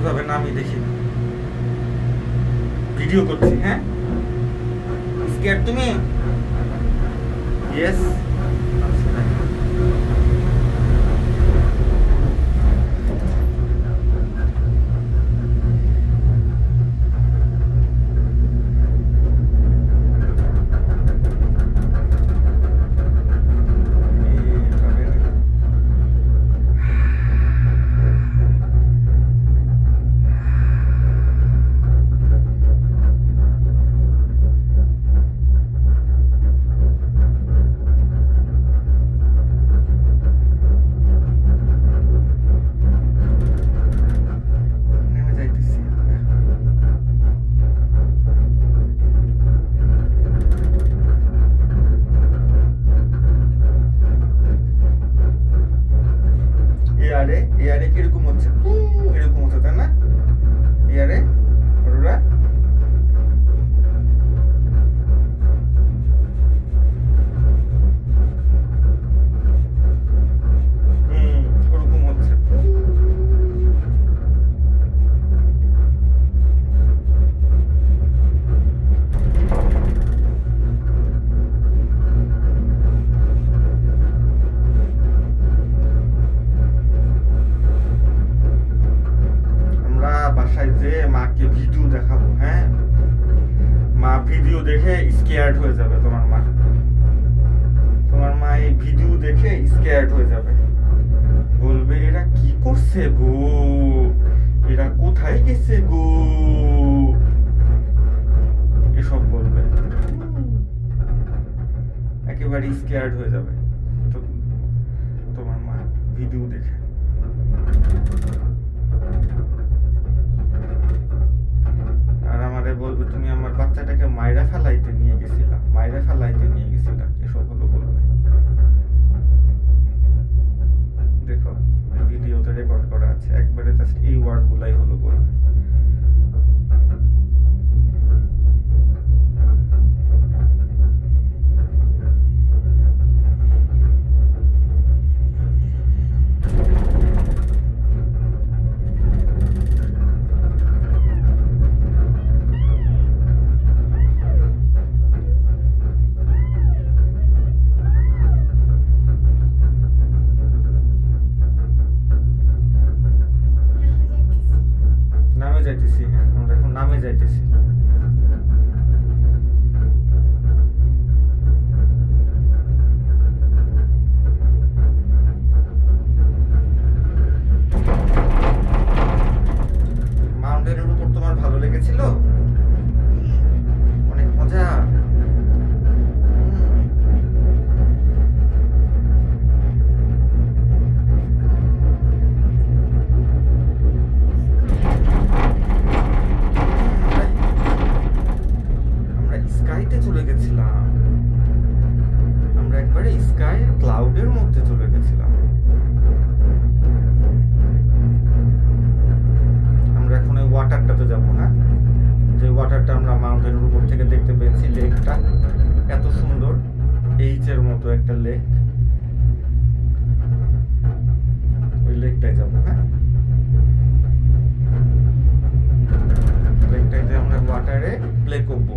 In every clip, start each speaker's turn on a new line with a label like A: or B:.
A: কিভাবে নামি দেখি, ভিডিও করছি। হ্যাঁ, স্কেয়ার তুমি? ইয়েস। এয়ারে কিরকম হচ্ছে, এরকম হচ্ছে তাই না? এয়ারে ওরা ওরকম হচ্ছে। বাসায় যে মাকে ভিডিও দেখাবো, হ্যাঁ, মা ভিডিও দেখে স্কেয়ার্ড হয়ে যাবে। তোমার মা এই ভিডিও দেখে স্কেয়ার্ড হয়ে যাবে, বলবে এরা কি করছে গো, এরা কোথায় গেছে গো, এসব বলবে, একেবারে স্কেয়ার্ড হয়ে যাবে তো তোমার মা ভিডিও দেখে। আর আমারে বলবে তুমি আমার বাচ্চাটাকে মাইরা ফেলাইতে নিয়ে গেছিলা, এসব হলো বলবে। দেখো ভিডিওতে রেকর্ড করা আছে, একবারে জাস্ট এই ওয়ার্ড গুলাই হলো বলবে। যাইতেছি, হ্যাঁ আমরা এখন নামে যাইতেছি। মাউন্টেনের উপর তোমার ভালো লেগেছিল? অনেক মজা। চলে গেছিলাম আমরা, একবারে স্কাই ক্লাউডের মধ্যে চলে গেছিলাম। আমরা এখন ওই ওয়াটারটাতে যাবো, হ্যাঁ, যে ওয়াটারটা আমরা মাউন্টেনের উপর থেকে দেখতে পেয়েছি, লেকটা এত সুন্দর, এইচের মতো একটা লেক, ওই লেকটায় যাবো। হ্যাঁ, লেকটাতে আমরা ওয়াটারে প্লে করবো।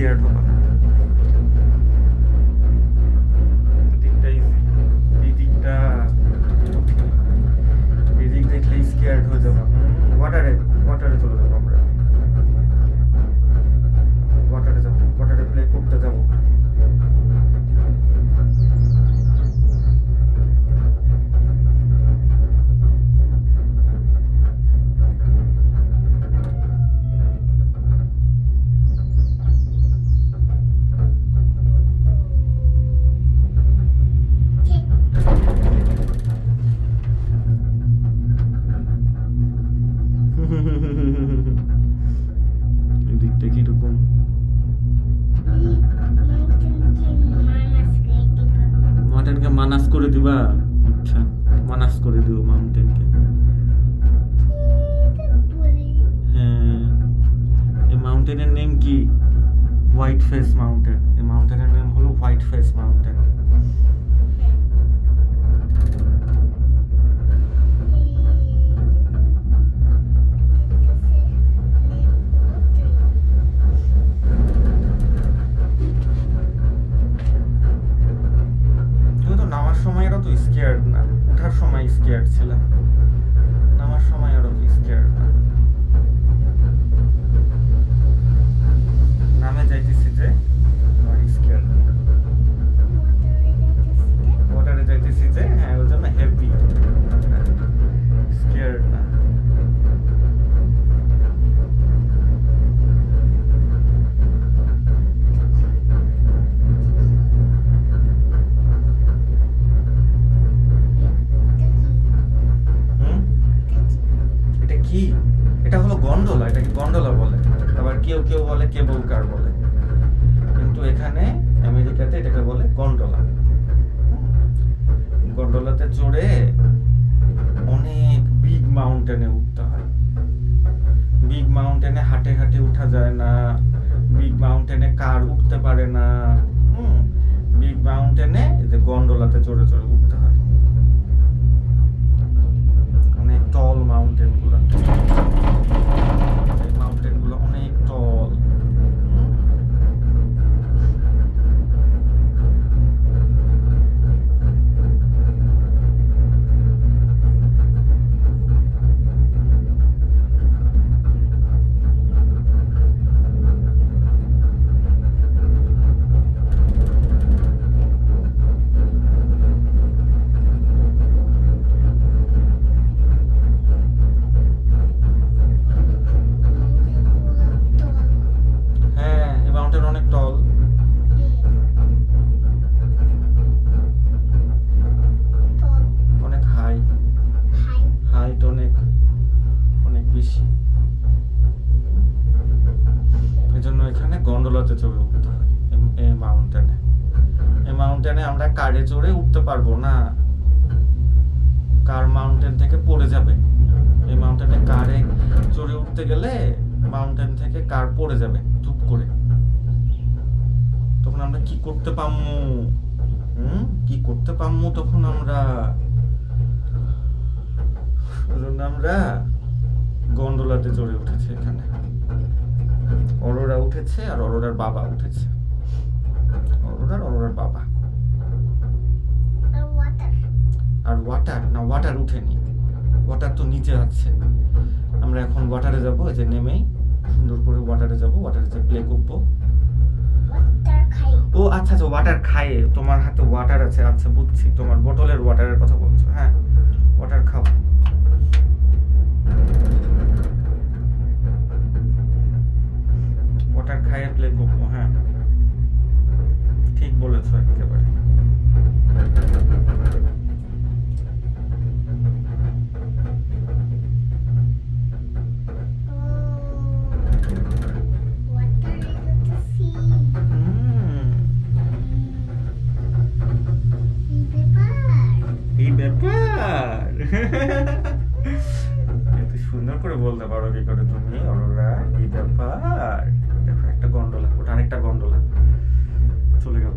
A: স্কেয়ার্ড হবা। এদিকটা easy, এই দিকটা এই দিক দেখলে স্কেয়ার্ড হয়ে যাবা। ওয়াটারে চলে যাবো আমরা, ওয়াটারে যাবো, ওয়াটারে প্লে করতে যাবো। এদিকটা কিরকম? মাউন্টেনকে মানাস করে দিবা? আচ্ছা, মানাস করে দিও মাউন্টেনকে। হ্যাঁ, এই মাউন্টেনের নেম কি? White face mountain. এই মাউন্টেনের নেম হলো হোয়াইট ফেস মাউন্টেন। নামার সময় এরা তো স্কেয়ার্ড না, ওঠার সময় স্কেয়ার্ড ছিলাম, নামার সময় এরা তো স্কেয়ার্ড না। নামে যাইতেছি যে স্কেয়ার্ড, ওয়াটারে যাইতেছি যে, হ্যাঁ ওই জন্য হ্যাপি, স্কেয়ার্ড না। কি এটা হলো গন্ডোলা, এটাকে গন্ডোলা বলে, আবার কেউ কেউ বলে কেবল কার বলে, কিন্তু এখানে আমেরিকাতে এটাকে বলে গন্ডোলা। গন্ডোলাতে চড়ে অনেক বিগ মাউন্টেনে উঠতে হয়। বিগ মাউন্টেনে হাঁটে হাঁটে উঠা যায় না, বিগ মাউন্টেনে কার উঠতে পারে না। বিগ মাউন্টেনে যে গন্ডোলাতে চড়ে চড়ে উঠতে হয়। অনেক টল মাউন্টেন গুলো, এই মাউন্টেন গুলো অনেক টল। অনেক টল, অনেক হাইট অনেক অনেক বেশি, এজন্য এখানে গন্ডোলাতে চড়ে উঠতে হয়। এই মাউন্টেনে আমরা কারে চড়ে উঠতে পারবো না, কার মাউন্টেন থেকে পড়ে যাবে। এই মাউন্টেনে কারে চড়ে উঠতে গেলে মাউন্টেন থেকে কার পড়ে যাবে ধুপ করে, তখন আমরা কি করতে পারমু? তখন আমরা গন্ডোলাতে চড়ে উঠেছি। এখানে অরোরা উঠেছে আর অরোরার বাবা উঠেছে, অরোরার বাবা। আর ওয়াটার উঠেনি, ওয়াটার তো নিচে আছে। আমরা এখন ওয়াটারে যাবো, এই যে নেমেই সুন্দর করে ওয়াটারে যাবো, ওয়াটারে যে প্লে করবো। ও আচ্ছা আচ্ছা, ওয়াটার খায়, তোমার হাতে ওয়াটার আছে, আচ্ছা বুঝছি, তোমার বোতলের ওয়াটারের কথা বলছো। হ্যাঁ, ওয়াটার খাও। ওয়াটার খাইয়ে প্লে করবো। হ্যাঁ ঠিক বলেছো একেবারে। এত সুন্দর করে বলতে পারো কি করে তুমি, অরোরা? এই ব্যাপার। দেখো একটা গন্ডোলা, ওটা আরেকটা গন্ডোলা চলে গেল।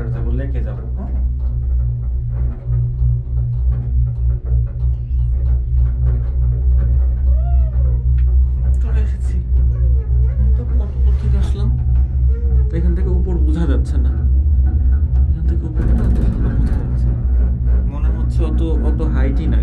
A: পাহাড়ে যাবো, লেকে যাবো। হ্যাঁ, চলে এসেছি। তো কত দূর থেকে আসলাম, তো এখান থেকে উপর বোঝা যাচ্ছে না, এখান থেকে উপরটা অত ভালো বোঝা যাচ্ছে, মনে হচ্ছে অত হাইটই না।